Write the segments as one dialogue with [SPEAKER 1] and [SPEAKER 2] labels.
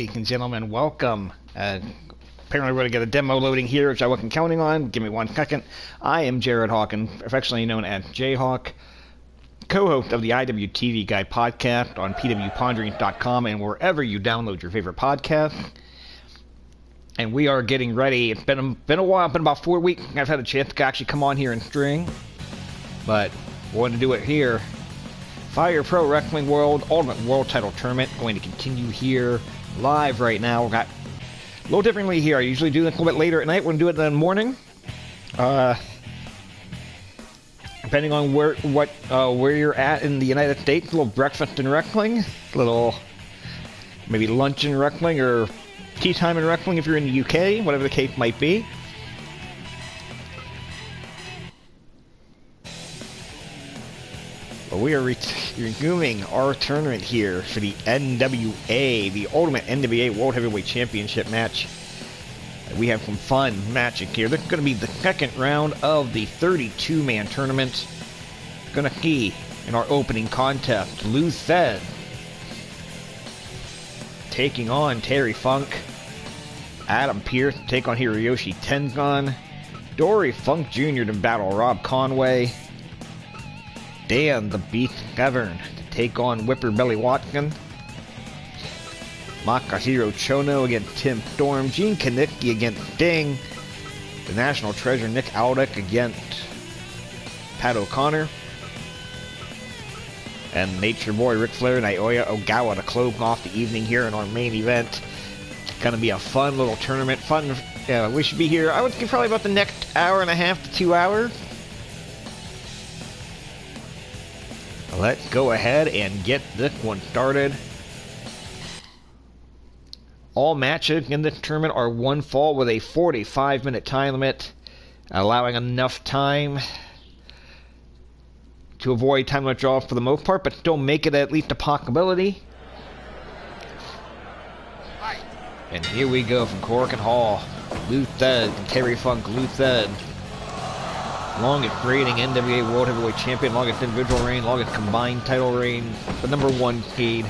[SPEAKER 1] Ladies and gentlemen, welcome. Apparently we're going to get a demo loading here, which I wasn't counting on. Give me 1 second. I am Jared Hawken, affectionately known as Jayhawk, co-host of the IWTV Guide podcast on pwponderings.com and wherever you download your favorite podcast. And we are getting ready. It's been a while, been about 4 weeks. I've had a chance to actually come on here and string, but wanted to do it here. Fire Pro Wrestling World Ultimate World Title Tournament going to continue here live right now. We've got a little differently here. I usually do this a little bit later at night. We're going to do it in the morning. Depending on where you're at in the United States, a little breakfast in wrestling, a little maybe lunch in wrestling, or tea time in wrestling if you're in the UK, whatever the case might be. But we are resuming our tournament here for the NWA, the Ultimate NWA World Heavyweight Championship match. We have some fun matching here. This is going to be the second round of the 32-man tournament. Going to see in our opening contest, Thesz taking on Terry Funk. Adam Pearce take on Hiroyoshi Tenzan. Dory Funk Jr. to battle Rob Conway. Dan the Beast Severn to take on Whipper Belly Watson. Masahiro Chono against Tim Storm. Gene Kenickie against Sting. The National Treasure Nick Aldis against Pat O'Connor. And Nature Boy Ric Flair, Naoya, Ogawa to close off the evening here in our main event. It's going to be a fun little tournament. We should be here, I would say, probably about the next hour and a half to 2 hours. Let's go ahead and get this one started. All matches in this tournament are one fall with a 45-minute time limit, allowing enough time to avoid time limit draws for the most part, but still make it at least a possibility. And here we go from Cork and Hall. Thesz and Terry Funk. Thesz, longest reigning NWA World Heavyweight Champion, longest individual reign, longest combined title reign, the #1 seed.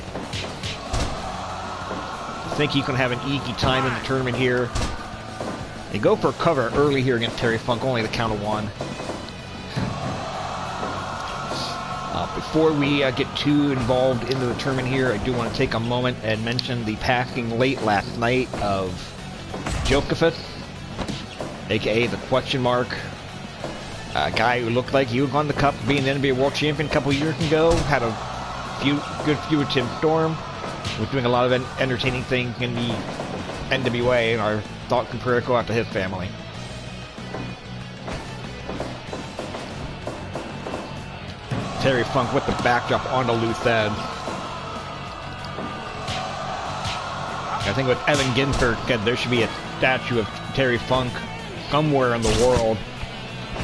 [SPEAKER 1] I think he can have an easy time in the tournament here. They go for a cover early here against Terry Funk, only the count of 1. Before we get too involved into the tournament here, I do want to take a moment and mention the passing late last night of Josephus, aka the question mark. A guy who looked like he would won the cup, being the NBA World Champion a couple years ago, had a good feud with Tim Storm, was doing a lot of entertaining things in the NWA, and our thoughts and prayers go out to his family. Terry Funk with the backdrop onto Thesz. I think what Evan Ginsberg said, there should be a statue of Terry Funk somewhere in the world.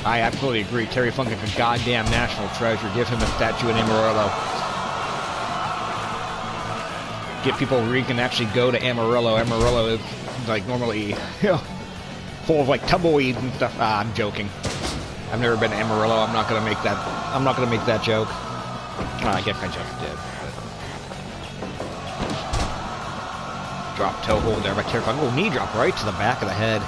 [SPEAKER 1] I absolutely agree. Terry Funk is a goddamn national treasure. Give him a statue in Amarillo. Get people where you can actually go to Amarillo. Amarillo is like normally, full of like tumbleweeds and stuff. I'm joking. I've never been to Amarillo. I'm not gonna make that joke. I guess I just did. But. Drop toe hold there by Terry Funk. Oh, knee drop right to the back of the head.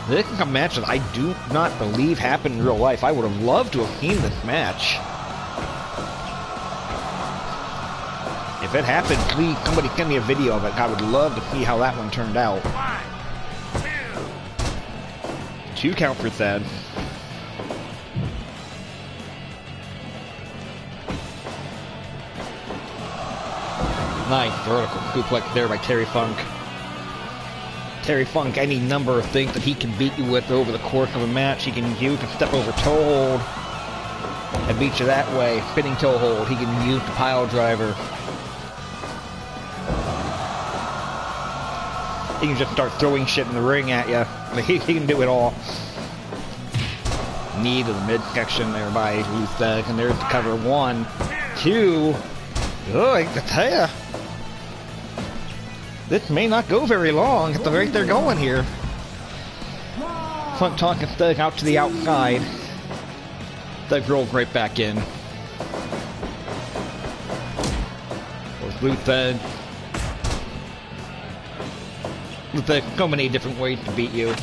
[SPEAKER 1] This is a match that I do not believe happened in real life. I would have loved to have seen this match. If it happened, please, somebody send me a video of it. I would love to see how that one turned out. 2 count for Thesz. Nice vertical suplex there by Terry Funk. Terry Funk, any number of things that he can beat you with over the course of a match. He can step over toe hold and beat you that way. Spinning toe hold. He can use the pile driver. He can just start throwing shit in the ring at you. He can do it all. Knee to the midsection there by Thesz, and there's the cover. 1, 2. Oh, I can tell ya. This may not go very long at the rate they're going here. Funk talking Thesz out to the outside. Thesz rolled right back in. Thesz There's so many different ways to beat you.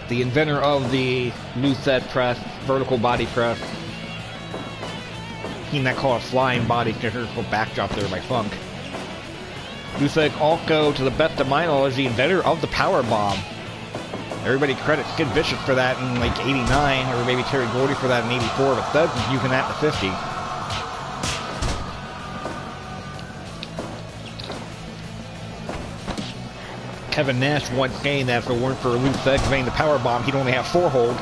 [SPEAKER 1] The inventor of the Lucette press, vertical body press. He that called a flying body kicker for backdrop there by Funk. Lucette also, to the best of my knowledge, the inventor of the power bomb. Everybody credits Sid Vicious for that in like 89, or maybe Terry Gordy for that in 84, but Thesz was using that in the 50. Kevin Nash once saying that if it weren't for Lucette conveying the power bomb, he'd only have 4 hold.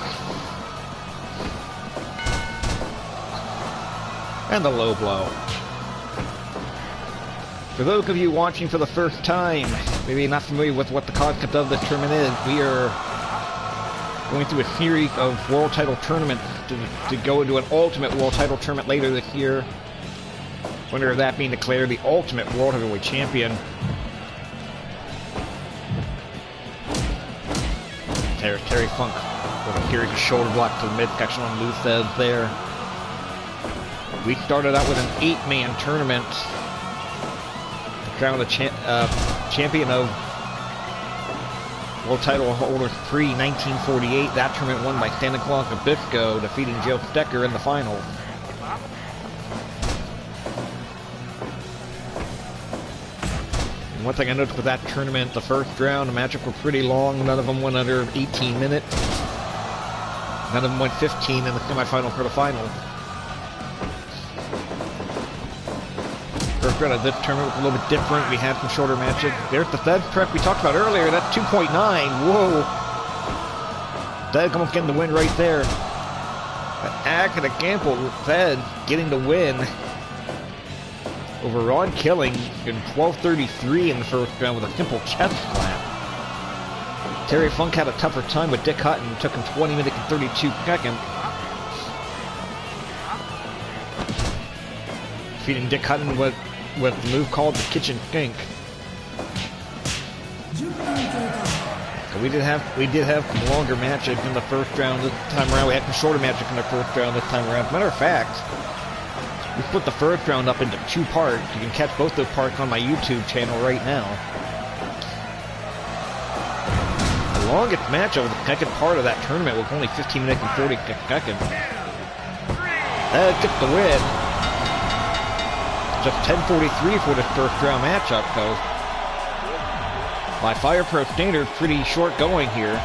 [SPEAKER 1] And the low blow. For those of you watching for the first time, maybe not familiar with what the concept of this tournament is, we are going through a series of world title tournaments to go into an ultimate world title tournament later this year. Winner of that being declared the ultimate world heavyweight champion. Terry Funk with a series of shoulder block to the midsection on Lucette there. We started out with an 8-man tournament. To crown the champion of World Title Holder 3, 1948. That tournament won by Santa Claus Nabisco, defeating Joe Stecker in the final. And one thing I noticed with that tournament, the first round, the matchups were pretty long. None of them went under 18 minutes. None of them went 15 in the semifinal for the final. First round of this tournament was a little bit different. We had some shorter matches. There's the Thesz prep we talked about earlier. That's 2.9. Whoa. Thesz almost getting the win right there. An active example with Thesz getting the win over Ron Killing in 12:33 in the first round with a simple chest slap. Terry Funk had a tougher time with Dick Hutton. Took him 20 minutes and 32 seconds. Defeating Dick Hutton with the move called the kitchen sink. So we did have some longer matches in the first round this time around. We had some shorter matches in the first round this time around. As a matter of fact, we split the first round up into 2 parts. You can catch both those parts on my YouTube channel right now. The longest match of the second part of that tournament was only 15 minutes and 46 seconds. That gets the win. Just 10:43 for this first round matchup, so by Fire Pro standards, pretty short going here.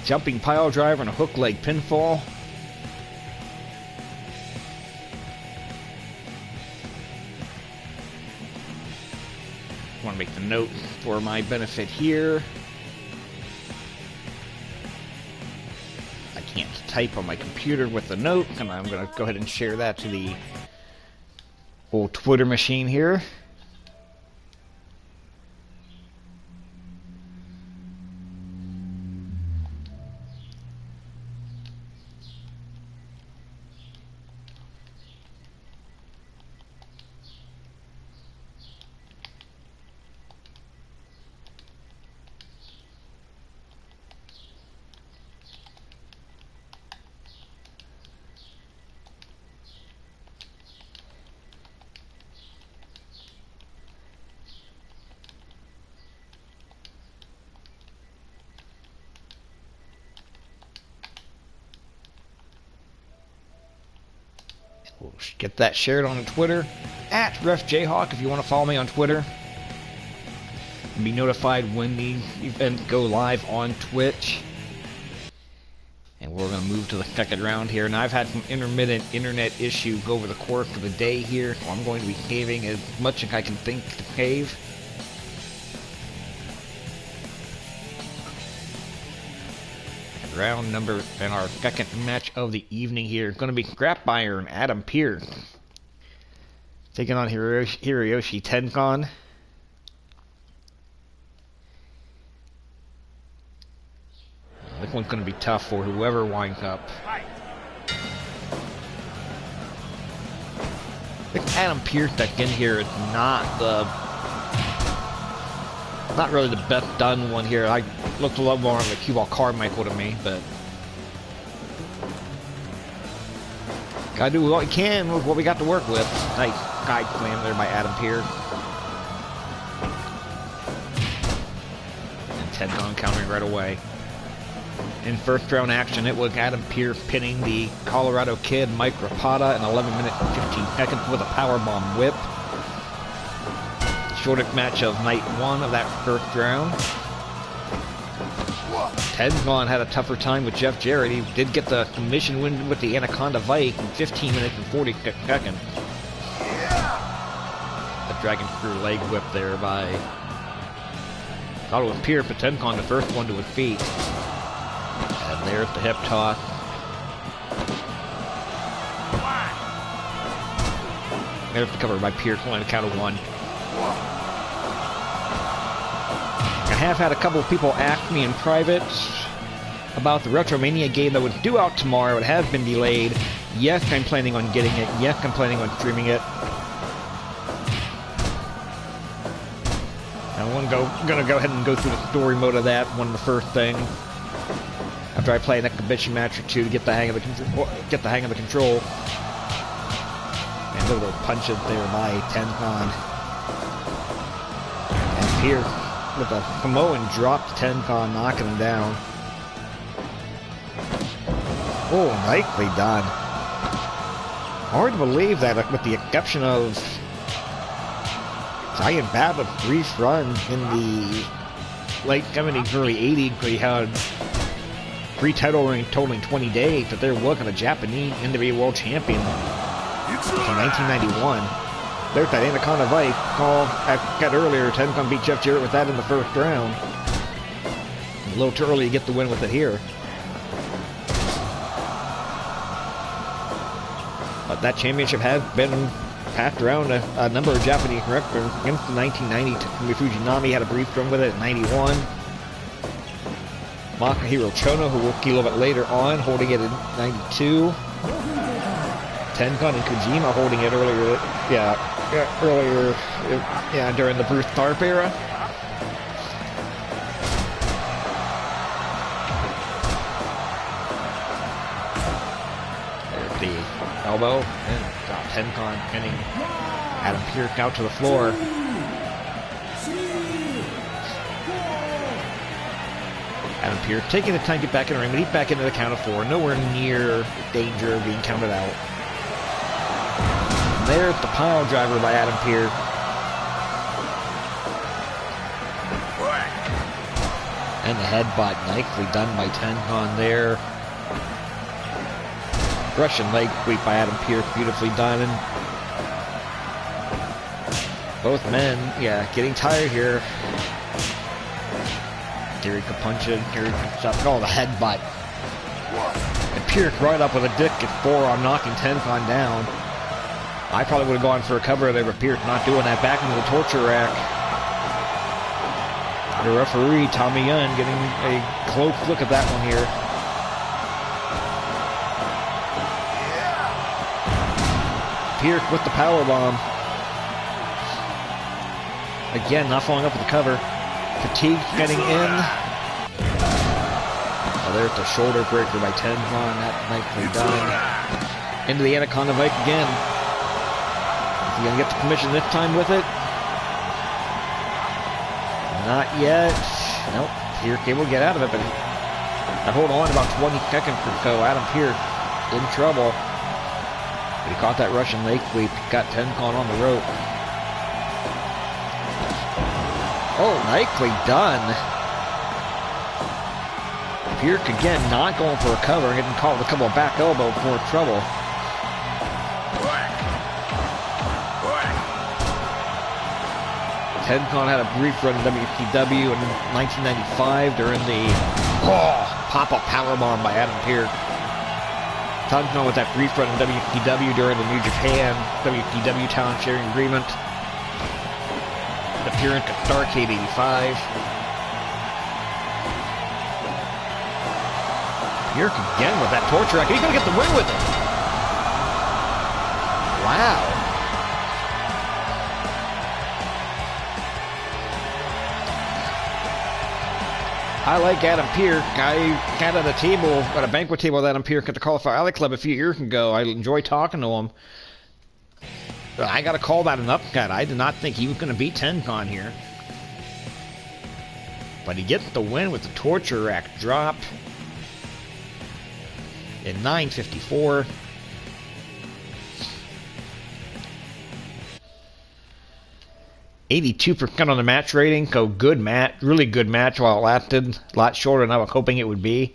[SPEAKER 1] Jumping pile driver and a hook leg pinfall. I want to make the note for my benefit here. I can't type on my computer with the note, and I'm going to go ahead and share that to the old Twitter machine here. We'll get that shared on Twitter at RefJayhawk if you want to follow me on Twitter and be notified when the events go live on Twitch. And we're going to move to the second round here. Now, I've had some intermittent internet issues over the course of the day here, so I'm going to be saving as much as I can think to save. Round number and our second match of the evening here is going to be Scrap Iron Adam Pearce taking on Hiroyoshi Tenzan. This one's going to be tough for whoever winds up. I think Adam Pearce that's in here is not really the best done one here. I looked a lot more on the cue ball Carmichael to me, but Gotta do what we can with what we got to work with. Nice guide slam there by Adam Pearce. And Tenzan countering right away. In first round action, it was Adam Pearce pinning the Colorado Kid, Mike Rapata, in 11 minutes and 15 seconds with a powerbomb whip. Shortest match of night 1 of that first round. Tenzan had a tougher time with Jeff Jarrett. He did get the submission win with the Anaconda Vike in 15 minutes and 40 seconds. The Dragon Screw leg whip there by... thought it was Pearce, but Tenzan the first one to his feet. And there's the hip toss. There's the cover by Pearce, on the count of 1. I have had a couple of people ask me in private about the Retromania game that would due out tomorrow. It has been delayed. Yes, I'm planning on getting it. Yes, I'm planning on streaming it. I'm gonna go ahead and go through the story mode of that, one of the first things. After I play an exhibition match or two to get the hang of the control. And little punches there by Tenzan. And Pearce with a Samoan drop to Tenzan, knocking him down. Oh, nicely done. Hard to believe that, with the exception of Giant Baba's brief run in the late 70s, early 80s, where he had 3 title reigns totaling 20 days, that there wasn't a Japanese NWA World Champion until 1991. There's that Anaconda Vike call I got earlier. Tenzan beat Jeff Jarrett with that in the first round. A little too early to get the win with it here. But that championship has been passed around a number of Japanese wrestlers. Against the 1990, Takumi Fujinami had a brief run with it in 91. Masahiro Chono, who will key a little bit later on, holding it in 92. Tenzan and Kojima holding it earlier, during the Bruce Tharp era. There's the elbow, and Tenzan pinning Adam Pearce out to the floor. Adam Pearce taking the time to get back in the ring, but he's back into the count of 4, nowhere near danger of being counted out. There's the pile driver by Adam Pearce. And the headbutt, nicely done by Tenzan there. Russian leg sweep by Adam Pearce, beautifully done. And both men, getting tired here. Here he could punch it, here he could stop. Oh, the headbutt. And Pearce right up with a dick at forearm, knocking Tenzan down. I probably would have gone for a cover there, but Pearce not doing that. Back into the torture rack. The referee, Tommy Young, getting a close look at that one here. Pearce with the powerbomb. Again, not following up with the cover. Fatigue getting in. Oh, there's the shoulder breaker by Tenzan. That nicely done. Into the Anaconda Vike again. Is he going to get the commission this time with it? Not yet. Nope. Pearce able to get out of it, but I hold on about 20 seconds or so. Adam Pearce in trouble. But he caught that Russian leg sweep. Got Tenzan on the rope. Oh, nicely done. Pearce again not going for a cover, getting caught with a couple of back elbow for trouble. Tenzan had a brief run in WCW in 1995 during the pop-up powerbomb by Adam Pearce. Tenzan with that brief run in WCW during the New Japan WCW talent sharing agreement. Appearance at Starrcade 85. Pearce again with that torture rack. He's going to get the win with it. Wow. I like Adam Pearce. I got at a table, at a banquet table with Adam Pearce at the Cauliflower Alley Club a few years ago. I enjoyed talking to him. But I got to call that an upcut. I did not think he was going to beat Tenzan here. But he gets the win with the torture rack drop in 9:54. %82% on the match rating, so good match, really good match while it lasted. A lot shorter than I was hoping it would be.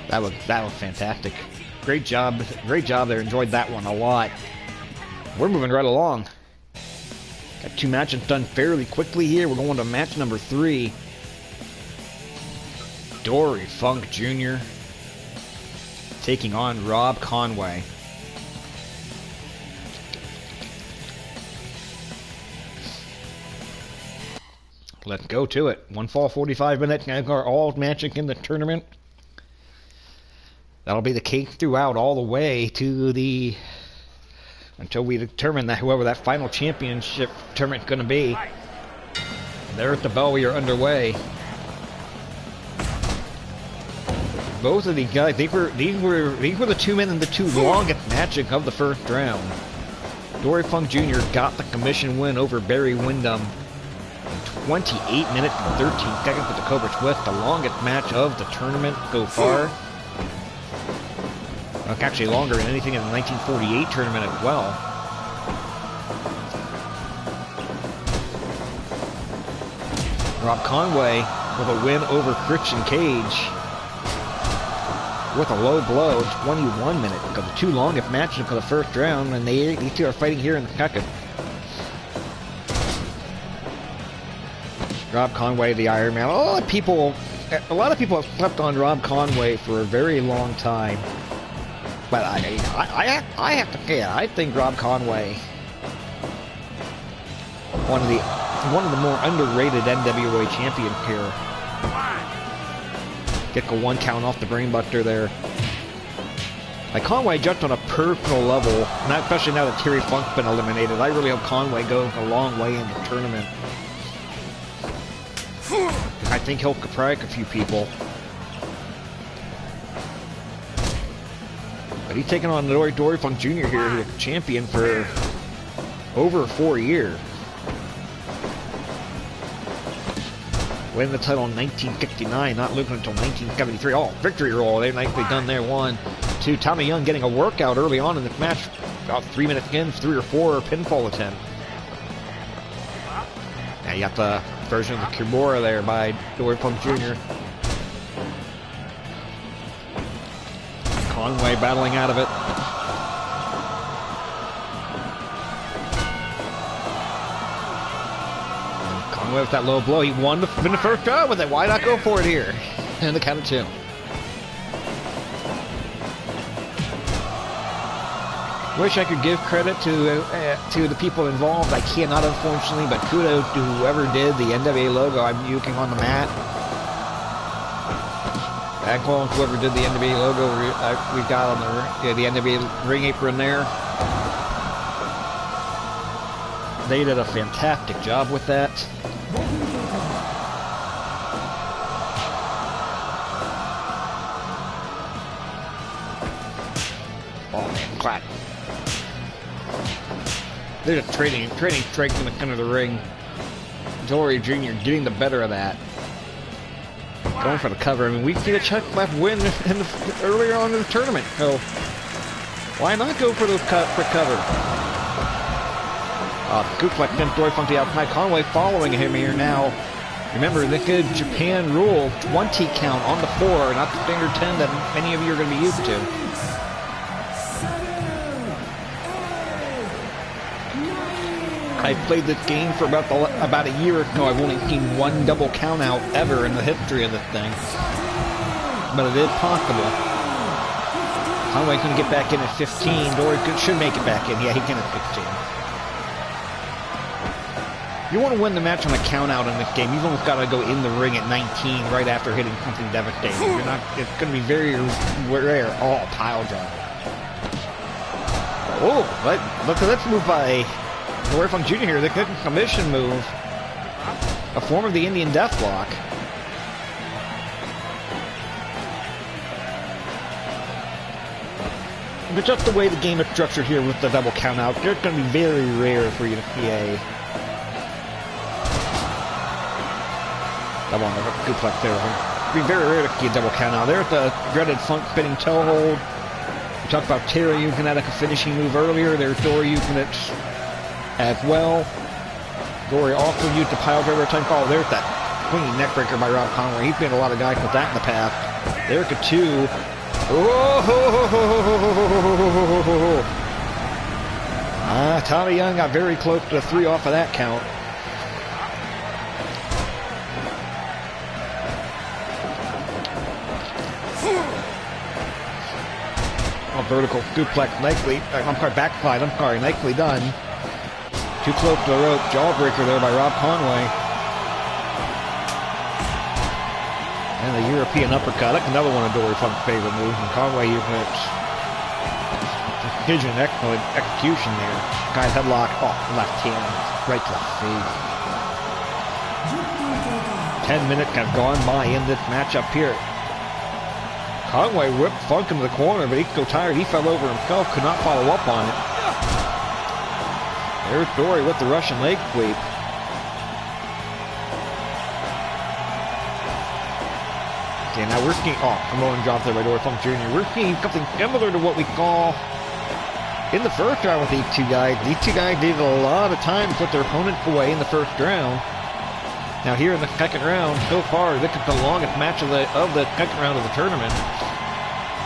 [SPEAKER 1] That was fantastic. Great job there. Enjoyed that one a lot. We're moving right along. Got 2 matches done fairly quickly here. We're going to match number 3. Dory Funk Jr. taking on Rob Conway. Let's go to it. 1 fall, 45 minutes. Now we're all matching in the tournament. That'll be the case throughout all the way to the... until we determine that whoever that final championship tournament is going to be. There at the bell, we are underway. Both of these guys, these were the 2 men in the 2 longest matches of the first round. Dory Funk Jr. got the commission win over Barry Windham in 28 minutes and 13 seconds with the Cobra Twist, the longest match of the tournament so far. Actually longer than anything in the 1948 tournament as well. Rob Conway with a win over Christian Cage with a low blow, 21 minutes, because the 2 longest matches for the first round, and these 2 are fighting here in the second. Rob Conway, the Iron Man. A lot of people have slept on Rob Conway for a very long time. But I have to say, I think Rob Conway, one of the more underrated NWA champions here. Get a 1 count off the brainbuster there. Like, Conway jumped on a personal level, especially now that Terry Funk's been eliminated. I really hope Conway goes a long way in the tournament. I think he'll crack a few people. But he's taking on Dory Funk Jr. here, who's a champion for over 4 years. Winning the title in 1969, not losing until 1973. Oh, victory roll. They've nicely done there. 1, 2. Tommy Young getting a workout early on in the match. About 3 minutes in, 3 or 4 pinfall attempt. Now you got the version of the Kimura there by Dory Funk Jr. Conway battling out of it. And Conway with that low blow. He won the first round with it. Why not go for it here? And the count of 2. Wish I could give credit to the people involved. I cannot, unfortunately, but kudos to whoever did the NWA logo. I'm yuking on the mat. Bagwell, whoever did the NWA logo, we've got on the NWA ring apron there. They did a fantastic job with that. Oh man, clap. They're just trading strikes in the center of the ring. Dory Jr. getting the better of that. Going for the cover. I mean, we've seen a Chuck left win earlier on in the tournament, so why not go for the cover? Scoop like them, Dory Funk the outside. Conway following him here now. Remember, the good Japan rule, 20 count on the floor, not the standard 10 that many of you are going to be used to. I played this game for about a year ago. I've only seen 1 double count out ever in the history of this thing. But it is possible. Conway can get back in at 15. Dory should make it back in. Yeah, he can at 15. You want to win the match on a count out in this game, you've almost got to go in the ring at 19 right after hitting something devastating. You're not, it's going to be very rare. Oh, pile driver. Oh, look at this move by Dory Funk Jr. here. The kick commission move. A form of the Indian Deathlock. But just the way the game is structured here with the double count out, it's going to be very rare for you to see a double on the duplex there. It'll be very rare to see a double count out. There's the dreaded Funk spinning toe hold. We talked about Terry using that like a finishing move earlier. There's Dory using it as well. Dory also used the pile driver time call. There's that swinging neckbreaker by Rob Conway. He's been a lot of guys with that in the past. There's a 2. Oh! Tommy Young got very close to the 3 off of that count. Oh, vertical duplex, nicely. Backslide, nicely done. Too close to the rope. Jawbreaker there by Rob Conway. And the European uppercut. That's another one of Dory Funk's favorite moves. And Conway using it. Precision, excellent execution there. Guy's headlock. Oh, left hand. Right to the face. 10 minutes have gone by in this matchup here. Conway whipped Funk into the corner, but he's so tired he fell over himself. Could not follow up on it. There's Dory with the Russian leg sweep. Okay, now we're seeing, Samoan drop there by Dory Funk Jr. We're seeing something similar to what we saw in the first round with these two guys. These two guys needed a lot of time to put their opponents away in the first round. Now here in the second round, so far, this is the longest match of the second round of the tournament.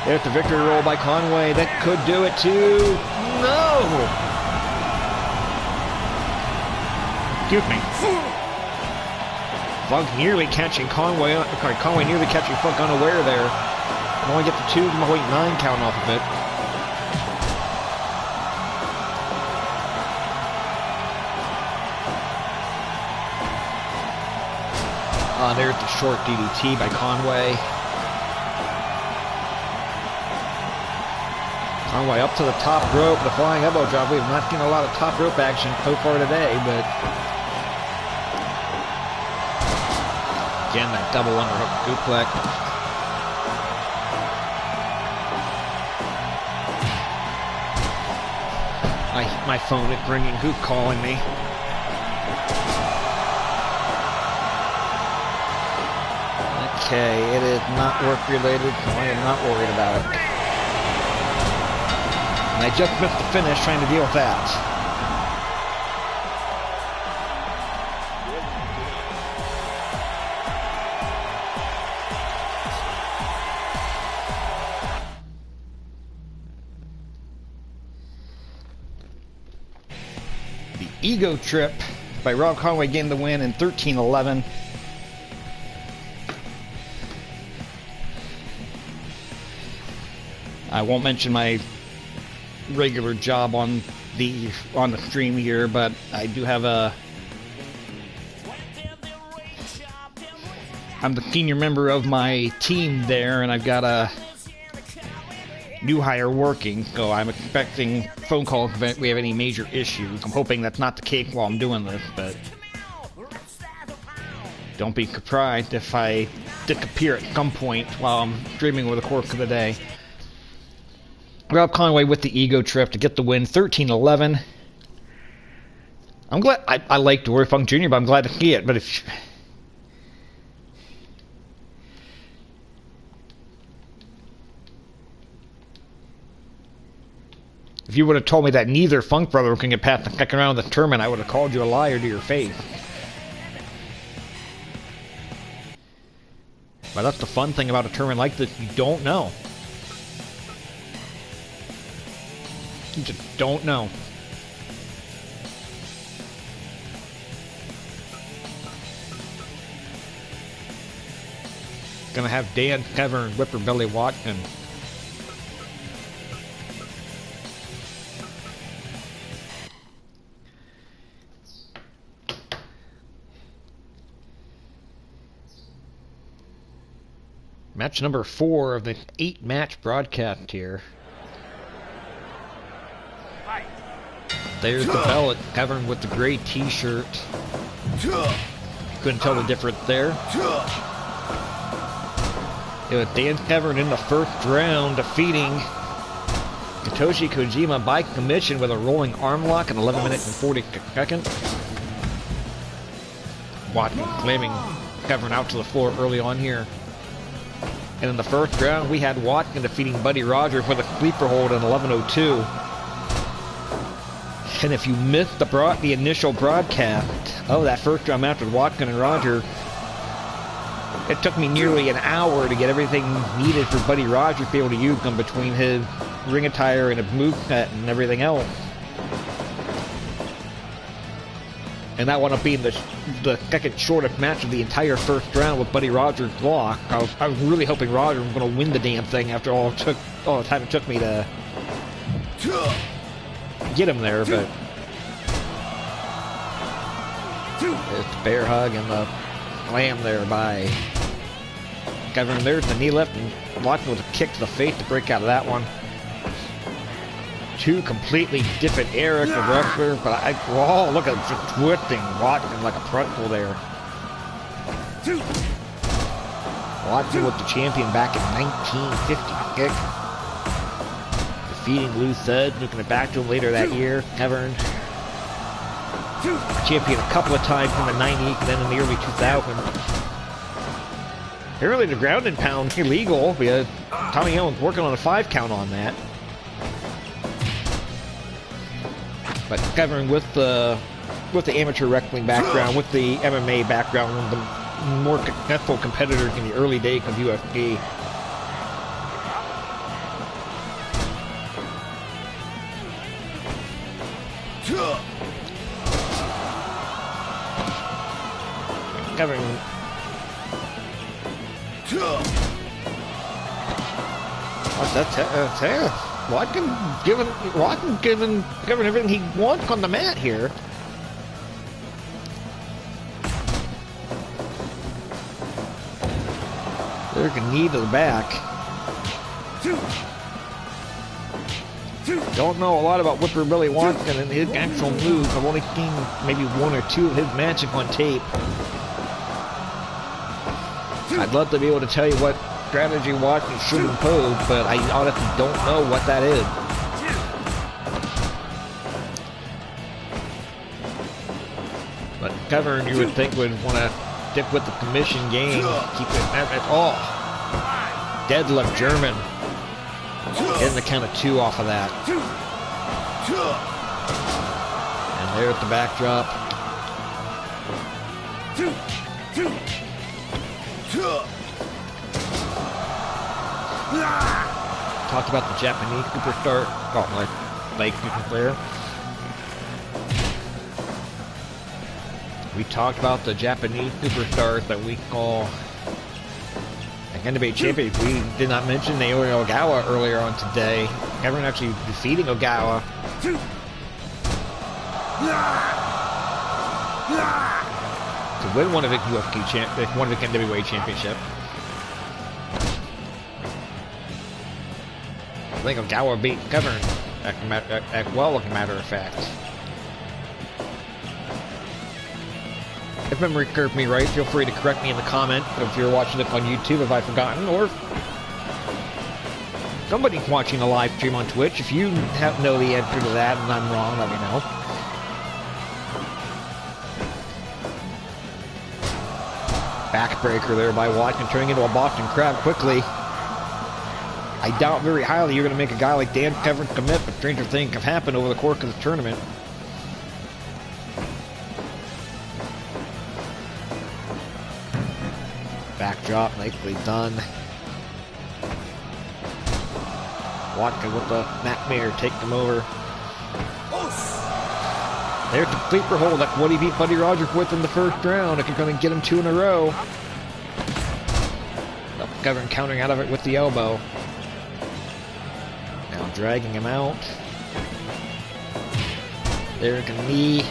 [SPEAKER 1] There's the victory roll by Conway. That could do it too. No! Excuse me. Funk nearly catching Conway. Conway nearly catching Funk unaware there. And only get the 2.9 count off of it. There's the short DDT by Conway. Conway up to the top rope, the flying elbow drop. We have not seen a lot of top rope action so far today, but again, that double underhook duplex. My phone is ringing. Who's calling me? Okay, it is not work related, so I am not worried about it. And I just missed the finish trying to deal with that. The Ego Trip by Rob Conway getting the win in 13-11. I won't mention my regular job on the stream here, but I do have I'm the senior member of my team there, and I've got a new hire working, so I'm expecting phone calls if we have any major issues. I'm hoping that's not the case while I'm doing this, but don't be surprised if I disappear at some point while I'm streaming over the course of the day. Rob Conway with the Ego Trip to get the win, 13-11. I'm glad. I like Dory Funk Jr., but I'm glad to see it. But if you would have told me that neither Funk brother can get past the second round of the tournament, I would have called you a liar to your face. But that's the fun thing about a tournament like this. You don't know. You just don't know. Gonna have Dan, Severn, Whipper Belly Watson. Match number 4 of the 8-match broadcast here. There's the belt, Severn with the gray t-shirt. Couldn't tell the difference there. It was Dan Severn in the first round, defeating Satoshi Kojima by commission with a rolling arm lock in 11 minutes and 40 seconds. Watkins slamming Severn out to the floor early on here. And in the first round, we had Watkins defeating Buddy Rogers with a sleeper hold in 11:02. And if you missed the initial broadcast of that first round match with Watkins and Rogers, it took me nearly an hour to get everything needed for Buddy Rogers to be able to use them between his ring attire and his moveset and everything else. And that wound up being the second shortest match of the entire first round with Buddy Rogers lock. I was really hoping Rogers was going to win the damn thing after all the time it took me to get him there, but it's the bear hug and the slam there by Severn. There's the knee lift, and Watkins with a kick to the face to break out of that one. Two completely different eras of wrestlers, but look at just twisting Watkins like a pretzel there. Watkins was the champion back in 1956. Defeating Lou Thesz, looking it back to him later that year. Severn, champion a couple of times in the 90s and then in the early 2000s. Apparently the ground and pound illegal because Tommy Young's working on a 5 count on that. But Severn with the amateur wrestling background, with the MMA background, one of the more successful competitors in the early days of UFC. Severn. That's Watkins giving Severn everything he wants on the mat here. There's a knee to the back. Don't know a lot about Whipper Billy Watkins and his actual moves. I've only seen maybe 1 or 2 of his matches on tape. I'd love to be able to tell you what strategy Watkins should impose, but I honestly don't know what that is. But Severn, you would think, would want to stick with the commission game, keep it at all. Deadlift German. Getting the count of 2 off of that. And there's the backdrop. Talked about the Japanese superstar. Oh, like Flair. We talked about the Japanese superstars that we call NWA champions. We did not mention Naoya Ogawa earlier on today. Severn actually defeating Ogawa to win one of the NWA championship. I think Ogawa beat Severn, as well, as a matter of fact. If memory serves me right, feel free to correct me in the comment if you're watching this on YouTube, if I've forgotten, or somebody's watching a live stream on Twitch. If you know the answer to that and I'm wrong, let me know. Backbreaker there by Watkins, turning into a Boston Crab quickly. I doubt very highly you're going to make a guy like Dan Severn commit, but stranger things have happened over the course of the tournament. Backdrop, nicely done. Watkins with the Nightmare, take them over. There's the sleeper hold, like what he beat Buddy Rogers with in the first round. If you're going to get him 2 in a row. Severn countering out of it with the elbow. Now dragging him out. There's a knee.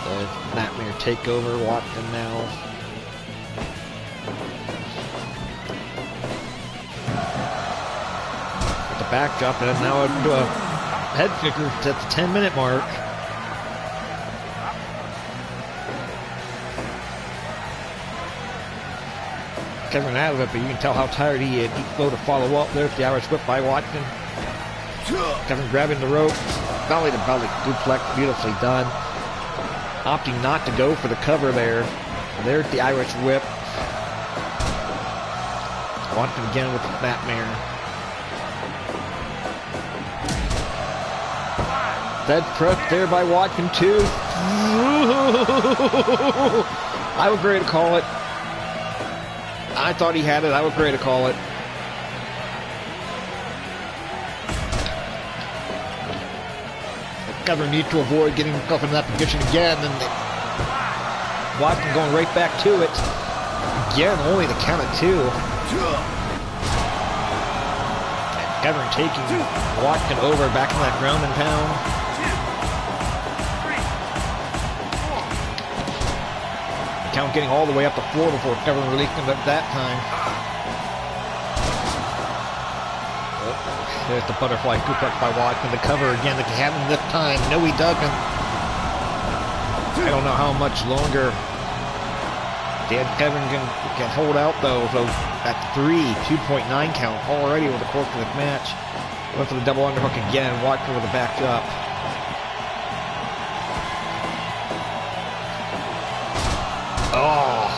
[SPEAKER 1] The Nightmare takeover. Watkins now backdrop, and now into a head kicker at the 10-minute mark. Severn out of it, but you can tell how tired he is. Deep low to follow up. There's the Irish whip by Watson. Severn grabbing the rope. Belly to belly. Duplex, beautifully done. Opting not to go for the cover there. And there's the Irish whip. Watson again with the snapmare. Dead press there by Watson too. I was ready to call it. I thought he had it. I was ready to call it. Severn needs to avoid getting himself in that position again, and Watson going right back to it. Again, only the count of 2. And Severn taking Watson over back in that ground and pound. Count getting all the way up to 4 before Severn released him at that time. Oh, there's the butterfly suplex by Watson. The cover again. They can have him this time. No, he doesn't. I don't know how much longer Dan Severn can hold out though. So at 3, 2.9 count already over the course of this match. Went for the double underhook again. Watson with a backdrop. Oh.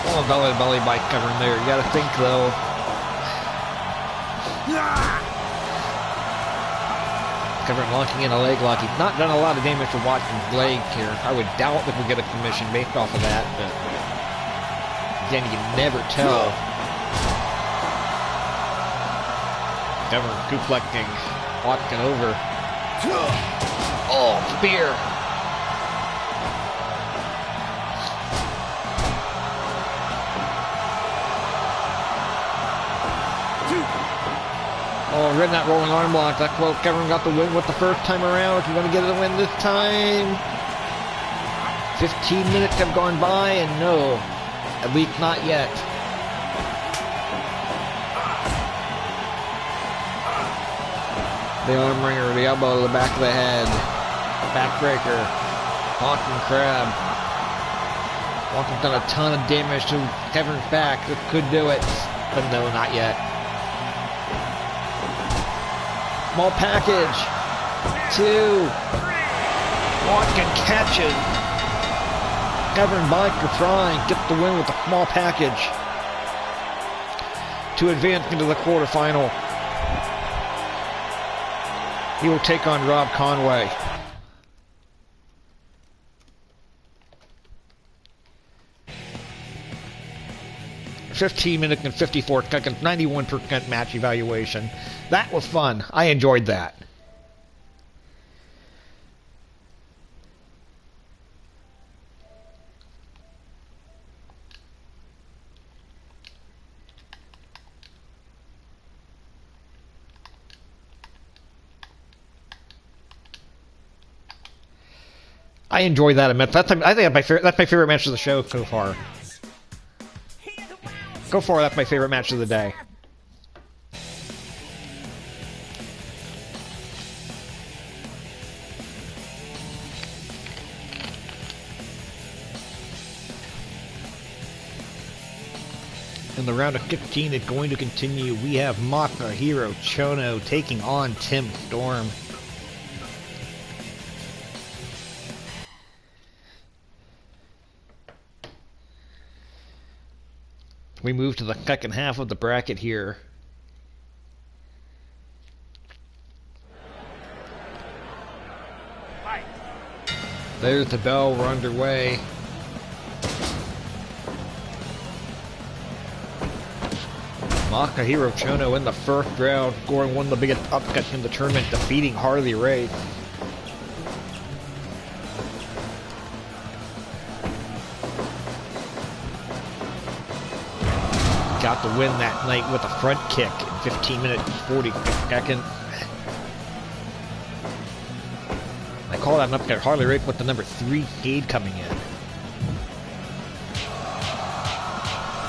[SPEAKER 1] Oh, belly to belly by Severn there. You gotta think though. Severn locking in a leg lock. He's not done a lot of damage to Watson's leg here. I would doubt if we get a commission based off of that, but again, you can never tell. Severn suplexing Watson over. Oh, spear. Oh, red that rolling arm block. That's what Severn got the win with the first time around. If you're going to get a win this time. 15 minutes have gone by, and no, at least not yet. The arm wringer, the elbow to the back of the head. Backbreaker. Hawking crab. Watson's done a ton of damage to Severn's back. This could do it. But no, not yet. Small package. 2. Watson catches. Severn Mike to try and get the win with the small package to advance into the quarterfinal. He will take on Rob Conway. $15 minutes and 54 seconds, 91% match evaluation. That was fun. I enjoyed that. I enjoyed that a bit. I think that's my favorite match of the show so far. Go for it. That's my favorite match of the day. And the round of 15 is going to continue. We have Masahiro Chono taking on Tim Storm. We move to the second half of the bracket here. There's the bell. We're underway. Masahiro Chono in the first round, scoring one of the biggest upsets in the tournament, defeating Harley Race. Got to win that night with a front kick in 15 minutes and 40 seconds. I call that an upset. Harley Race with the number 3 seed coming in.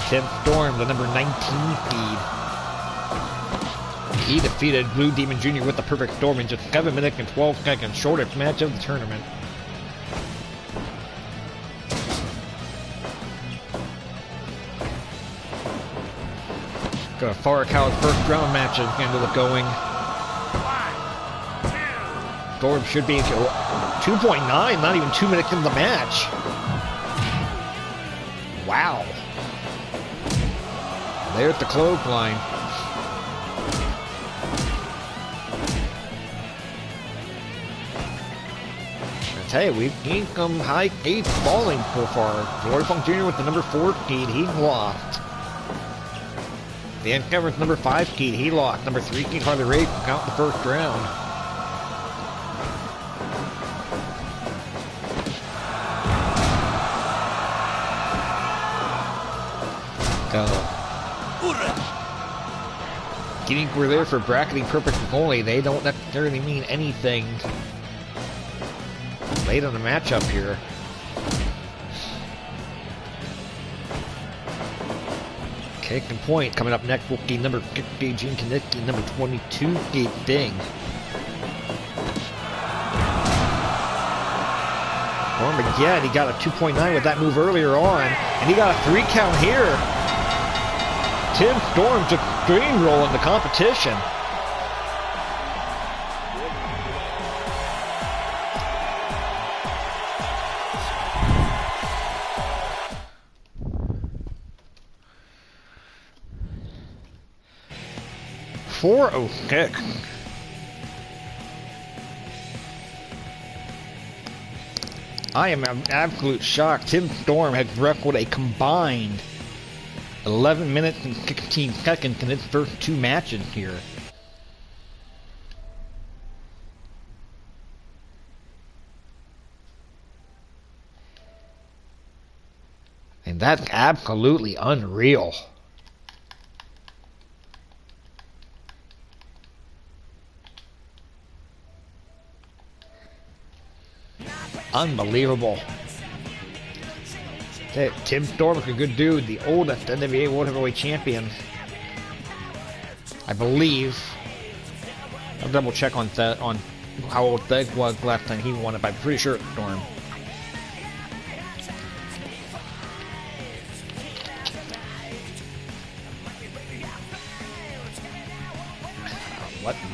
[SPEAKER 1] Tim Storm, the number 19 seed. He defeated Blue Demon Jr. with the Perfect Storm in just 7 minutes and 12 seconds, shortest match of the tournament. Got a Farakawa's first round match ended up going. Storm should be 2.9, not even 2 minutes into the match. Wow. There's the clothesline. I tell you, we've seen some high eights falling so far. Dory Funk Jr. with the number 4 seed, he lost. Dan Severn's number 5 seed, he lost. Number 3 seed, Harley Race, out the first round. Kenickie were there for bracketing purposes only. They don't necessarily mean anything late in the matchup here. Cake and point coming up next will be number 50, Gene Kiniski, number 22, Gabe Ding. Storm again, he got a 2.9 with that move earlier on, and he got a 3 count here. Tim Storm took steamroll in the competition. kick. I am in absolute shock. Tim Storm has recorded a combined 11 minutes and 16 seconds in its first 2 matches here. And that's absolutely unreal. Unbelievable. Hey, Tim Storm is a good dude, the oldest NWA World Heavyweight Champion. I believe. I'll double check on that, on how old Thesz was last time he won it, but I'm pretty sure it's Storm.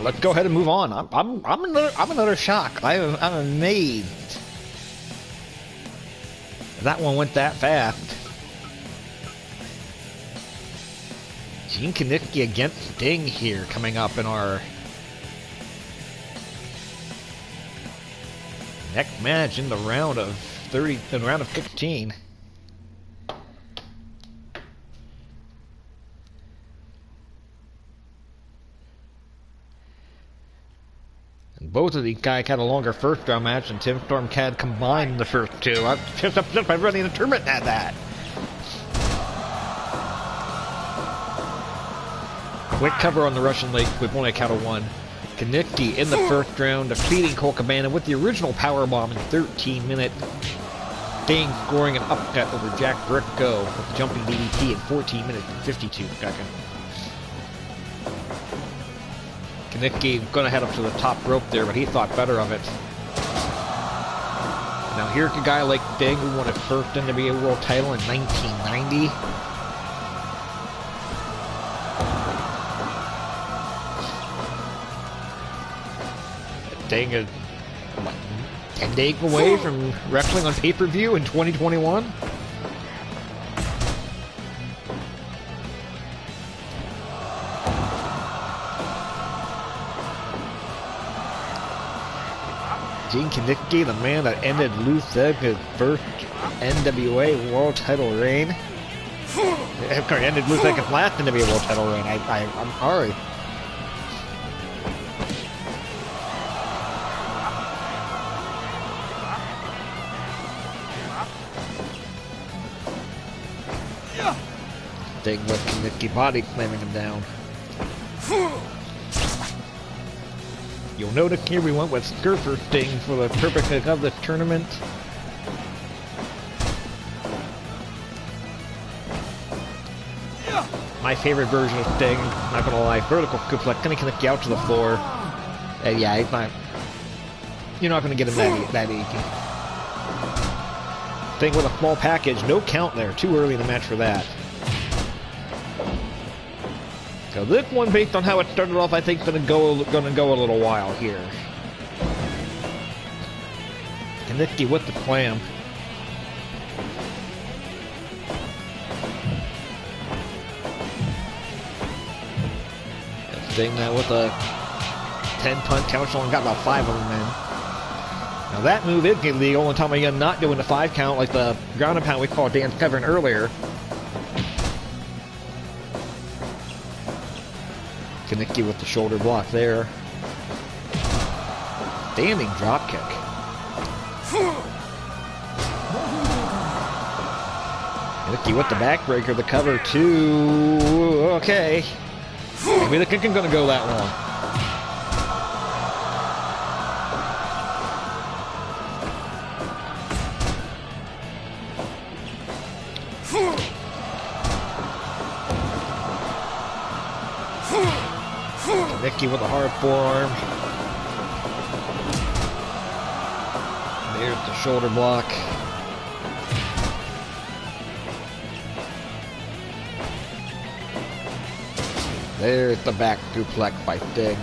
[SPEAKER 1] Let's go ahead and move on. I'm another shock. I'm amazed. That one went that fast. Gene Kenickie against Sting here coming up in our next match in the round of 30, in the round of 16. Both of these guys had a longer first round match than Tim Storm had combined in the first 2. I'm just upset by running the tournament at that. Quick cover on the Russian leg with only a count of 1. Kenickie in the first round, defeating Colt Cabana with the original powerbomb in 13 minutes. Sting scoring an upset over Jack Briscoe with the jumping DDT in 14 minutes and 52 seconds. Kenickie going to head up to the top rope there, but he thought better of it. Now here's a guy like Sting who won his first NWA World title in 1990. Sting is 10 days away from wrestling on pay-per-view in 2021. Gene Kenickie, the man that ended Lou Thesz's first NWA World Title reign. Sorry, ended Lou Thesz's last NWA World Title reign. I'm sorry. Sting with Kenickie body slamming him down. You'll notice here we went with Surfer Sting for the purpose of this tournament. My favorite version of Sting, not gonna lie, vertical suplex, gonna connect you out to the floor. And yeah, he's not. You're not gonna get him that easy. Sting with a small package, no count there, too early in the match for that. So this one, based on how it started off, I think is gonna go a little while here. Kiniski with the slam. Sting with a 10-punt count, only got about 5 of them in. Now that move is illegal, only time again not doing the 5 count like the ground and pound we called Dan Severn earlier. Kenickie with the shoulder block there. Standing drop kick. Kenickie with the backbreaker, the cover too. Okay. Maybe the kick isn't gonna go that long. Kenickie with a hard forearm. There's the shoulder block. There's the back suplex by Sting.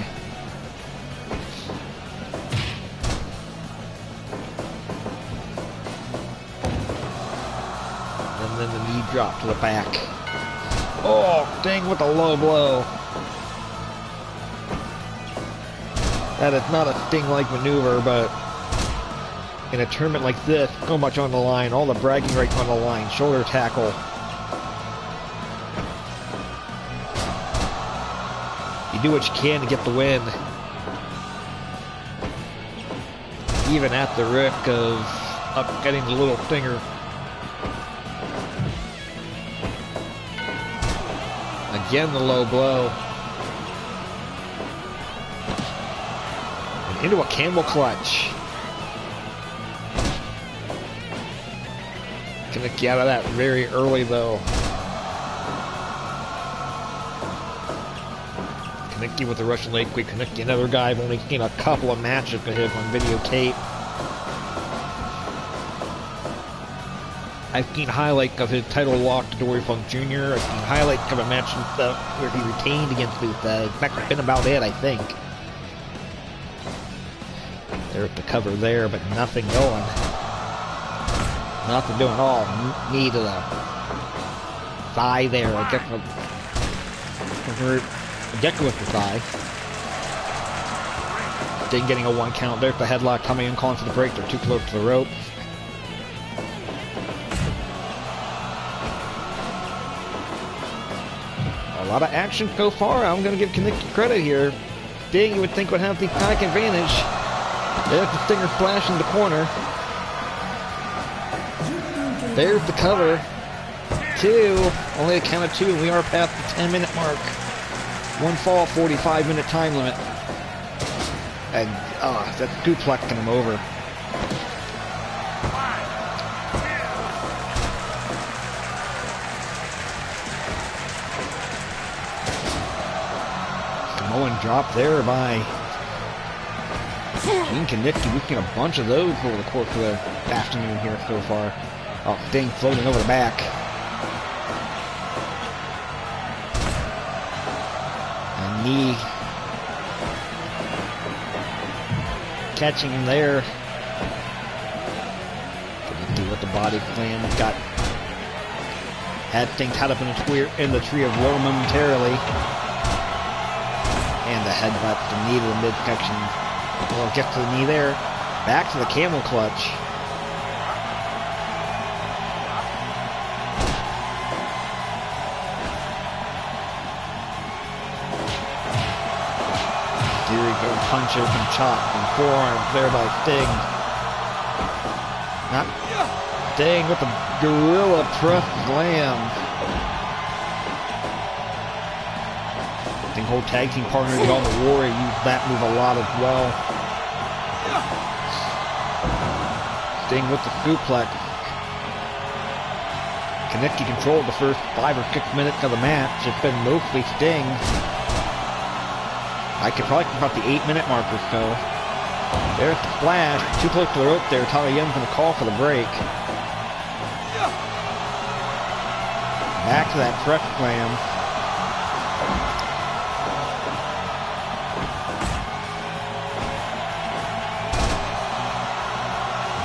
[SPEAKER 1] And then the knee drop to the back. Oh, Sting with a low blow. That is not a Sting-like maneuver, but in a tournament like this, so much on the line, all the bragging rights on the line, shoulder tackle. You do what you can to get the win. Even at the risk of getting the little stinger. Again, the low blow. And into a camel clutch. Gonna get out of that very early though. Kenickie with the Russian leg sweep. Kenickie, another guy I've only seen a couple of matches of his on videotape. I've seen highlights of his title loss to Dory Jr. I've seen highlights of a match where he retained against Outta. That's been about it, I think. There's the cover there, but nothing going. Nothing doing at all. Knee to the thigh there. I guess with the thigh. Sting getting a 1 count. There's the headlock coming in, calling for the break. They're too close to the rope. A lot of action so far. I'm going to give Kenickie credit here. Sting, you would think, would have the attack advantage. There's the stinger splash in the corner. There's the cover. 2. Only a count of 2, and we are past the 10-minute mark. 1 fall, 45-minute time limit. And, that's duplexing him over. Samoan drop there by Kenickie. We've seen a bunch of those over the course of the afternoon here so far. Oh, Sting floating over the back. And knee. Catching him there. Kenickie with the body slam. Had Sting tied up in the tree of woe momentarily. And the headbutt, the knee to the midsection. Well, gets to the knee there. Back to the camel clutch. Punches and chops and forearms there by Sting. Not Sting with the gorilla press slam. Sting hold tag team partners on the War. He used that move a lot as well. Sting with the suplex. Kenickie controlled the first 5 or 6 minutes of the match. It's been mostly Sting. I could probably about the 8-minute mark or so. There's the splash. Too close to the rope there. Tyler Young's going to call for the break. Back to that press slam.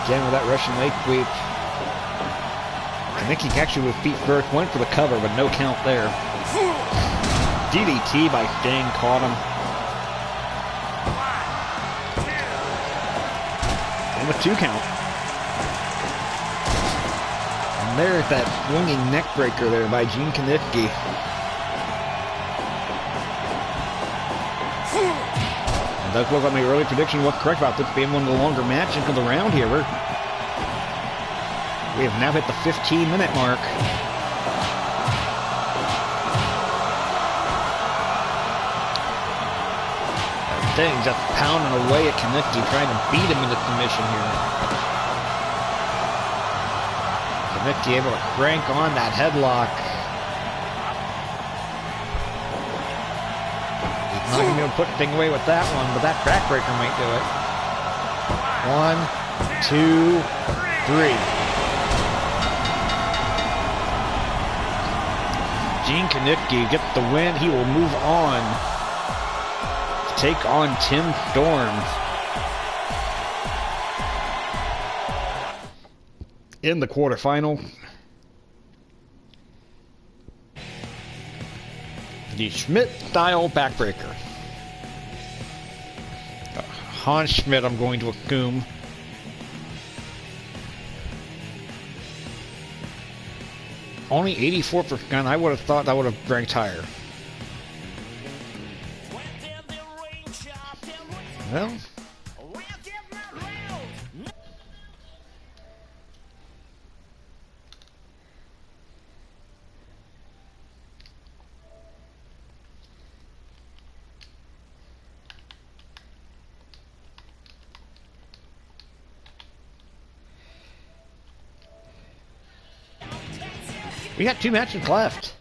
[SPEAKER 1] Again with that Russian leg sweep. Kenickie actually with feet first, went for the cover, but no count there. DDT by Sting, caught him. And with 2 count. And there's that swinging neck breaker there by Gene Kiniski. It does look like my early prediction was correct about this being one of the longer matches of the round here. We have now hit the 15-minute mark. Sting just pounding away at Kiniski, trying to beat him into submission here. Kiniski able to crank on that headlock. He's not going to be able to put Sting away with that one, but that backbreaker might do it. 1, 2, 3. Gene Kiniski gets the win. He will move on to take on Tim Storm in the quarterfinal. The Schmidt style backbreaker. Hans Schmidt, I'm going to assume. Only 84%. I would have thought that would have ranked higher. Well, we got 2 matches left.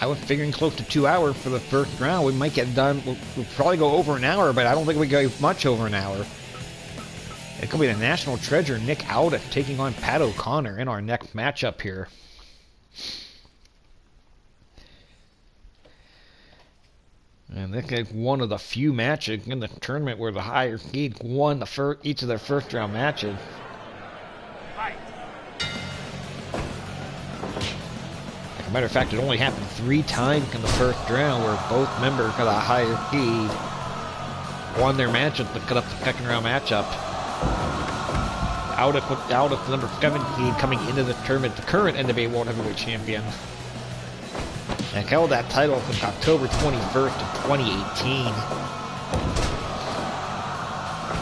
[SPEAKER 1] I was figuring close to 2 hours for the first round. We might get done. We'll probably go over an hour, but I don't think we go much over an hour. It could be the national treasure, Nick Outta, taking on Pat O'Connor in our next matchup here. And this is one of the few matches in the tournament where the higher seed won each of their first round matches. As a matter of fact, it only happened 3 times in the first round where both members of the higher seed won their matches to cut up the second round matchup. Outta the number 7 seed coming into the tournament, the current NWA World Heavyweight Champion. And held that title since October 21st of 2018.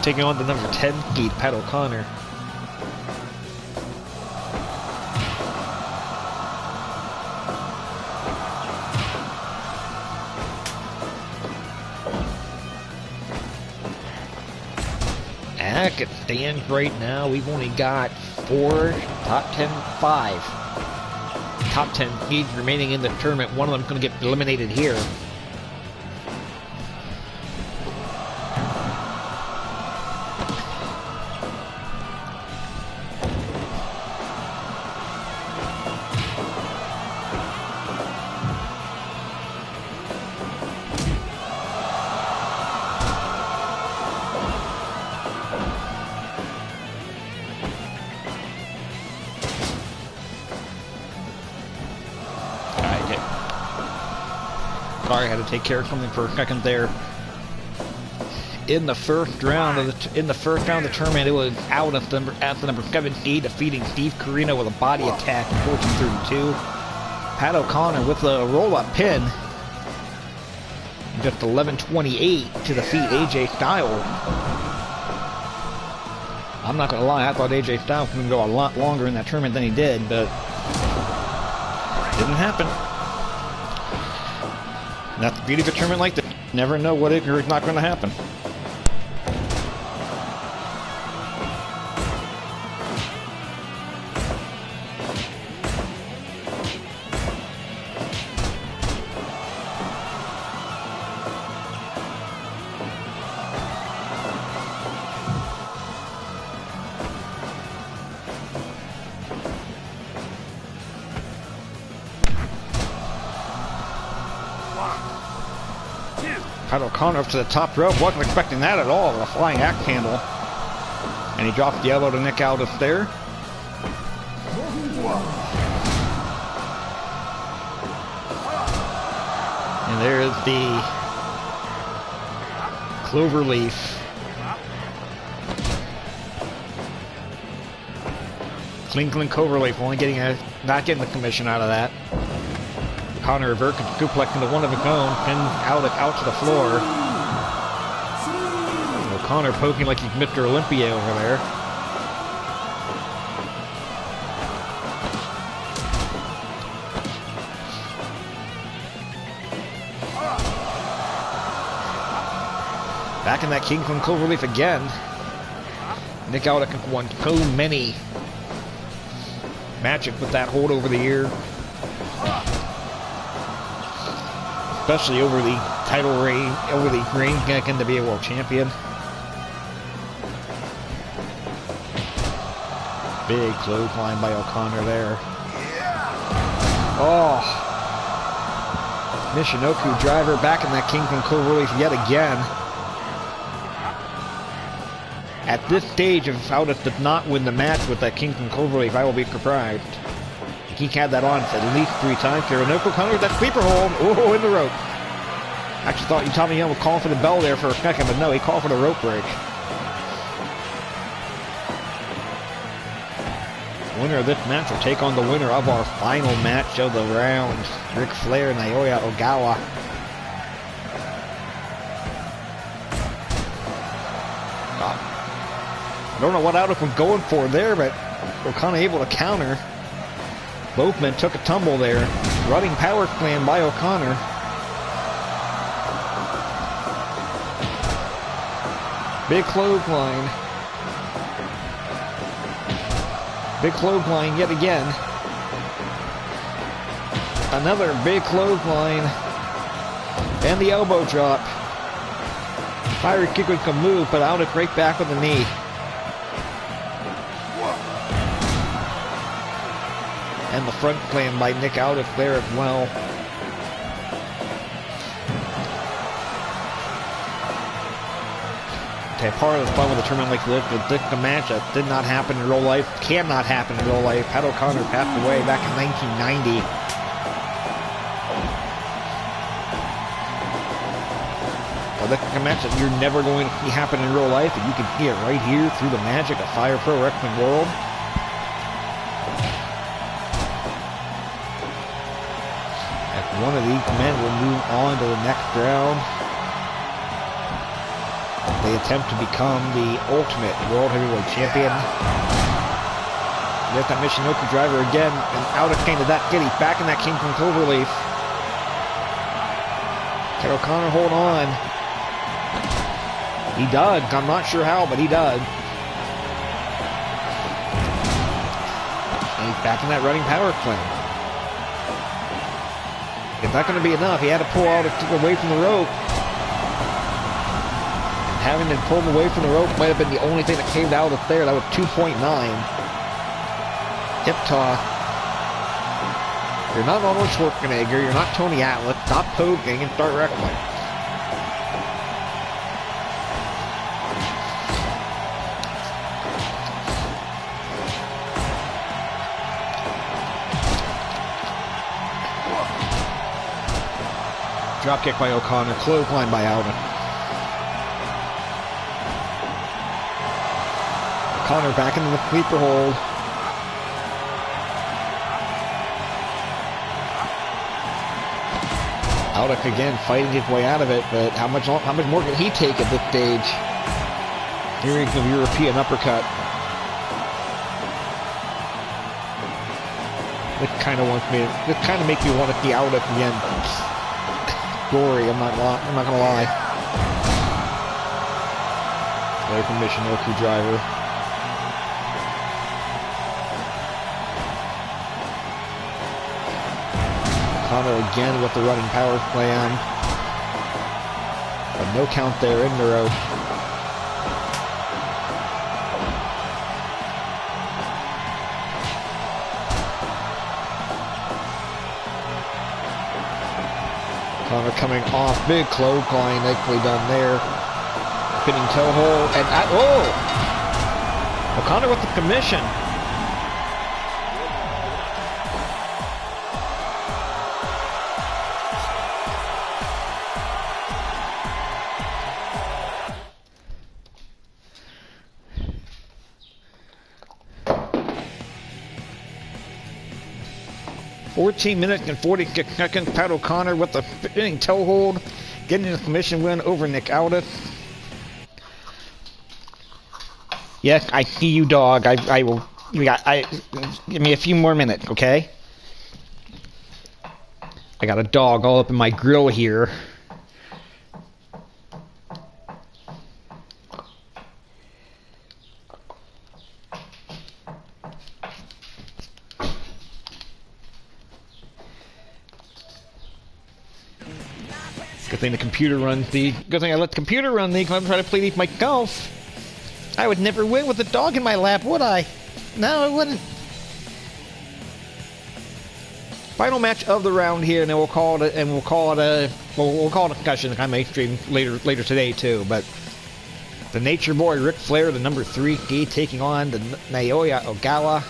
[SPEAKER 1] Taking on the number 10 seed, Pat O'Connor. As it stands right now, we've only got 4 top 10, 5 top 10 seeds remaining in the tournament. One of them's going to get eliminated here. Sorry, I had to take care of something for a second there. In the first round of the tournament, it was out at the number 7 seed, defeating Steve Corino with a body attack in 1432. Pat O'Connor with a roll-up pin, just 11:28 to defeat AJ Styles. I'm not gonna lie, I thought AJ Styles was gonna go a lot longer in that tournament than he did, but Didn't happen. And that's the beauty of a tournament like this. You never know what is or is not going to happen. O'Connor up to the top rope. Wasn't expecting that at all. A flying axe handle. And he dropped the elbow to Nick Aldis there. And there's the cloverleaf. Clinklin cloverleaf, only getting not getting the commission out of that. Connor reverted suplex into one of his own, and out to the floor. O'Connor poking like he's Mr. Olympia over there. Back in that Kingsland cloverleaf again. Nick Aldis won so many matches with that hold over the year. Especially over the title reign, over the reign NWA World Champion. Big clothesline by O'Connor there. Oh. Michinoku driver back in that Kingsland cloverleaf yet again. At this stage, if Aldis does not win the match with that Kingsland cloverleaf, I will be surprised. He had that on at least 3 times. Hiroyoshi O'Connor with that sweeper hold. Oh, in the rope. Actually thought you Tommy Young was calling for the bell there for a second, but no, he called for the rope break. The winner of this match will take on the winner of our final match of the round. Ric Flair and Naoya Ogawa. I don't know what Aldis was going for there, but O'Connor able to counter. Both men took a tumble there. Running power slam by O'Connor. Big clothesline. Big clothesline yet again. Another big clothesline. And the elbow drop. Fiery kick can move, but Aldis right back with the knee. And the front slam by Nick Aldis there as well. Okay, part of the fun with a tournament like this is the match that did not happen in real life, cannot happen in real life. Pat O'Connor passed away back in 1990. Well, that's a match that you're never going to see happen in real life, and you can see it right here through the magic of Fire Pro Wrestling World. One of these men will move on to the next round. They attempt to become the Ultimate World Heavyweight Champion. There's that Michinoku driver again, and Outta came to that get. He's back in that Kingsland cloverleaf. Can O'Connor hold on? He does. I'm not sure how, but he does. And he's back in that running power slam. It's not going to be enough. He had to pull out away from the rope. And having him pulled away from the rope might have been the only thing that came out of there. That was 2.9. Hip toss. You're not Arnold Schwarzenegger. You're not Tony Atlas. Stop poking and start wrestling. Drop kick by O'Connor, clothesline by Outta. O'Connor back into the sleeper hold. Outta again fighting his way out of it, but how much more can he take at this stage? Here is the European uppercut. This kind of makes me want to see Outta again. Dory, I'm not gonna lie. Their commission, no crew driver. Chono again with the running power slam. But no count there in the rope. Chono coming off, big clothesline, nicely done there. Spinning toe hold, and OConnor with the commission. "14 minutes and 40 seconds. Pat OConnor with the spinning toe hold, getting the commission win over Nick Aldis. Yes, I see you, dog. I will. Give me a few more minutes, okay? I got a dog all up in my grill here. Good thing the computer runs the. Good thing I let the computer run the. I'm trying to play these myself. I would never win with a dog in my lap, would I? No, I wouldn't. Final match of the round here, and then we'll call it. We'll call it a discussion. I may stream later today too. But the Nature Boy Ric Flair, the number 3 key, taking on the Naoya Ogawa.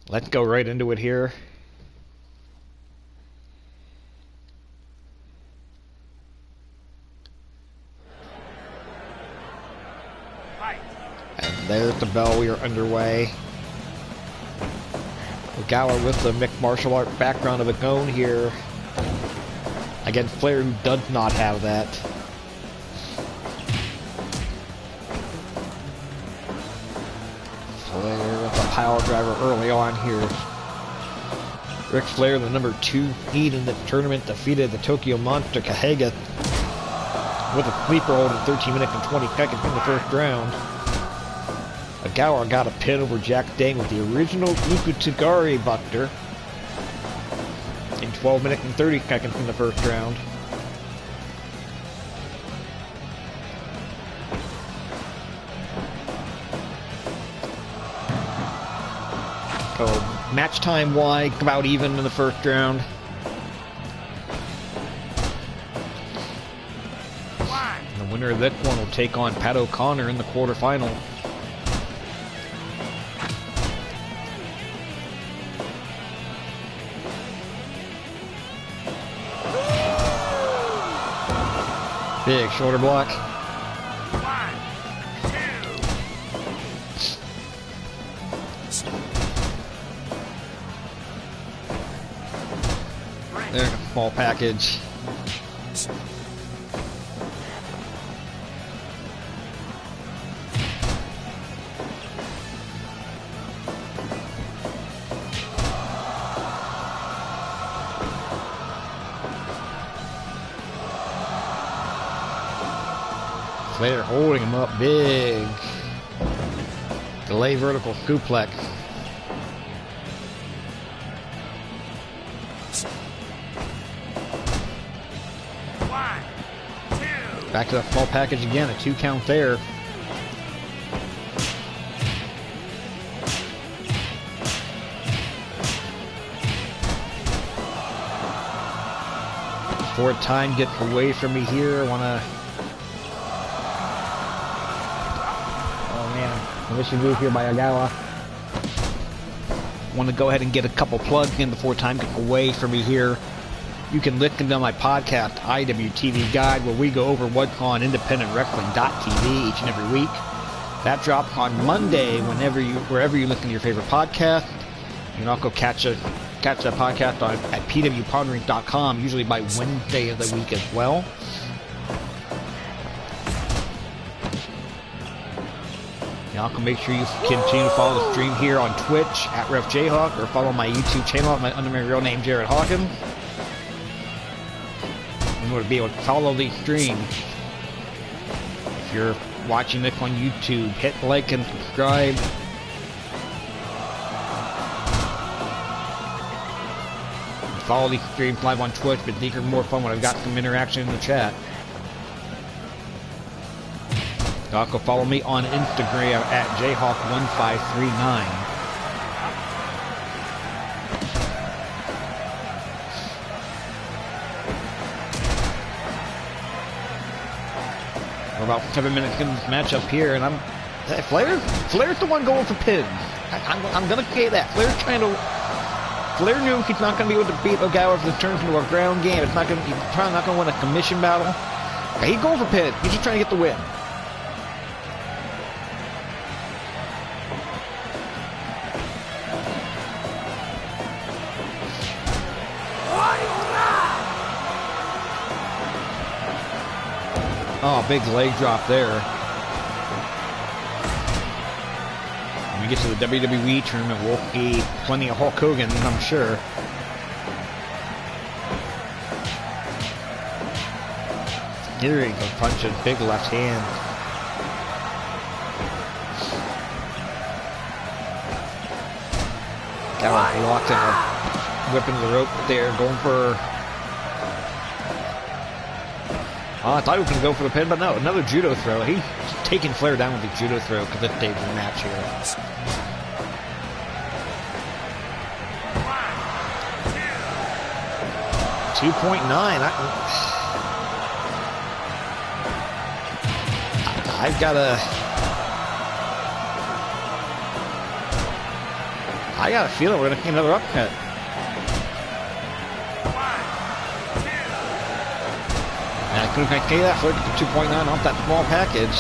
[SPEAKER 1] Let's go right into it here. And there's the bell. We are underway. Ogawa with the mixed martial art background of a own here. Against Flair, who does not have that. Flair with a power driver early on here. Ric Flair, the number 2 seed in the tournament, defeated the Tokyo Monster Kahega with a sleeper hold in 13 minutes and 20 seconds in the first round. Ogawa got a pin over Jack Dang with the original Ukutagari Buster in 12 minutes and 30 seconds in the first round. So, match time wise, about even in the first round. And the winner of this one will take on Pat OConnor in the quarterfinal. Big shoulder block.
[SPEAKER 2] 1, 2.
[SPEAKER 1] There's a small package. Flair holding him up big. Delay vertical suplex. Back to the small package again, a 2 count there. Before time gets away from me here, I want to... Oh man, initial move here by Ogawa. Want to go ahead and get a couple plugs in before time gets away from me here. You can listen to my podcast, IWTV Guide, where we go over what's on independentwrestling.tv each and every week. That drops on Monday wherever you listen to your favorite podcast. You can also catch that podcast at pwponderings.com, usually by Wednesday of the week as well. Y'all can make sure you continue to follow the stream here on Twitch at RefJHawk, or follow my YouTube channel under my real name, Jared Hawkins, in order to be able to follow the stream. If you're watching this on YouTube, hit like and subscribe. Follow these streams live on Twitch, but these are more fun when I've got some interaction in the chat. Y'all can follow me on Instagram at jhawk1539. We're about 7 minutes into this matchup here, and Flair's the one going for pins. I'm gonna say that. Flair knew he's not going to be able to beat Ogawa if this turns into a ground game. He's probably not going to win a commission battle. But he's going for pin. He's just trying to get the win. Oh, big leg drop there. When we get to the WWE tournament, we'll see plenty of Hulk Hogan, I'm sure. Here he goes, punching big left hand. Got him locked in a whip into the rope there, going for... Oh, I thought he was going to go for the pin, but no, another judo throw. He's taking Flair down with the judo throw because it's Dave's match here. 2.9. I've got a feeling we're going to see another upcut. And I couldn't say that for 2.9 off that small package.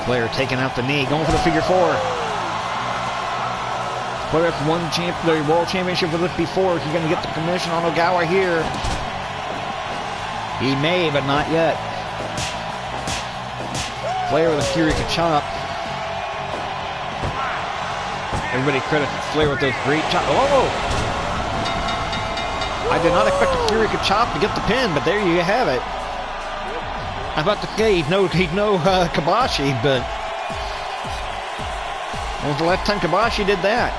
[SPEAKER 1] Flair taking out the knee, going for the figure four. Flair has won the World Championship with this before. He's going to get the commission on Ogawa here. He may, but not yet. Flair with a Kirika chop. Everybody credits Flair with those great chops. Oh! I did not expect a Kirika chop to get the pin, but there you have it. I'm about to say he's no Kibashi, but when was the last time Kibashi did that?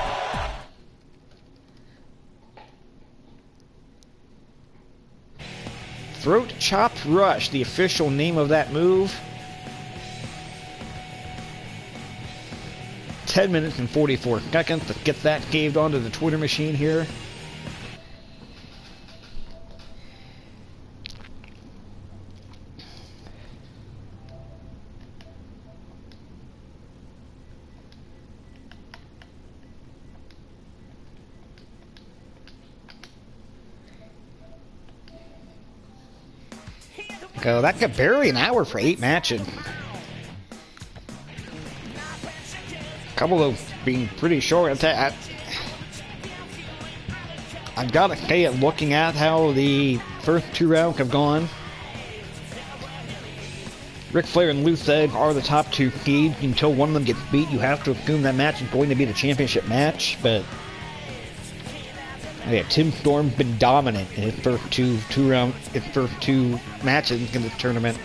[SPEAKER 1] Throat Chop Rush, the official name of that move. 10 minutes and 44 seconds. Let's get that caved onto the Twitter machine here. Go, that got barely an hour for 8 matches. A couple of being pretty short. I've got to say it, looking at how the first 2 rounds have gone. Ric Flair and Thesz are the top 2 seeds. Until one of them gets beat, you have to assume that match is going to be the championship match, but yeah, Tim Storm's been dominant in his first two matches in the tournament.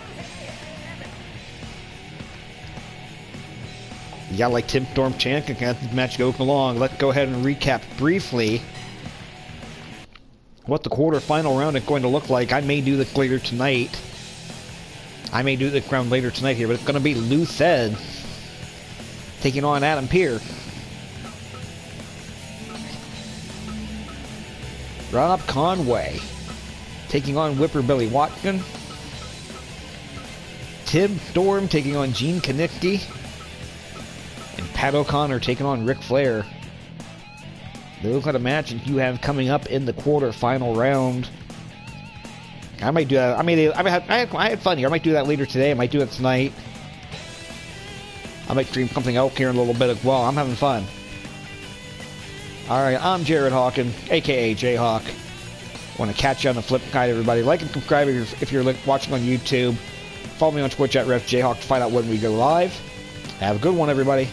[SPEAKER 1] You got like Tim Storm chanting as this match goes along. Let's go ahead and recap briefly what the quarterfinal round is going to look like. I may do this later tonight. But it's going to be Thesz taking on Adam Pearce. Rob Conway taking on Whipper Billy Watson. Tim Storm taking on Gene Kiniski. And Pat O'Connor taking on Ric Flair. Those are the matches you have coming up in the quarterfinal round. I might do that. I had fun here. I might do that later today. I might do it tonight. I might stream something else here in a little bit as well. I'm having fun. Alright, I'm Jared Hawkins, aka J-Hawk. Want to catch you on the flip side, everybody. Like and subscribe if you're watching on YouTube. Follow me on Twitch at RefJHawk to find out when we go live. Have a good one, everybody.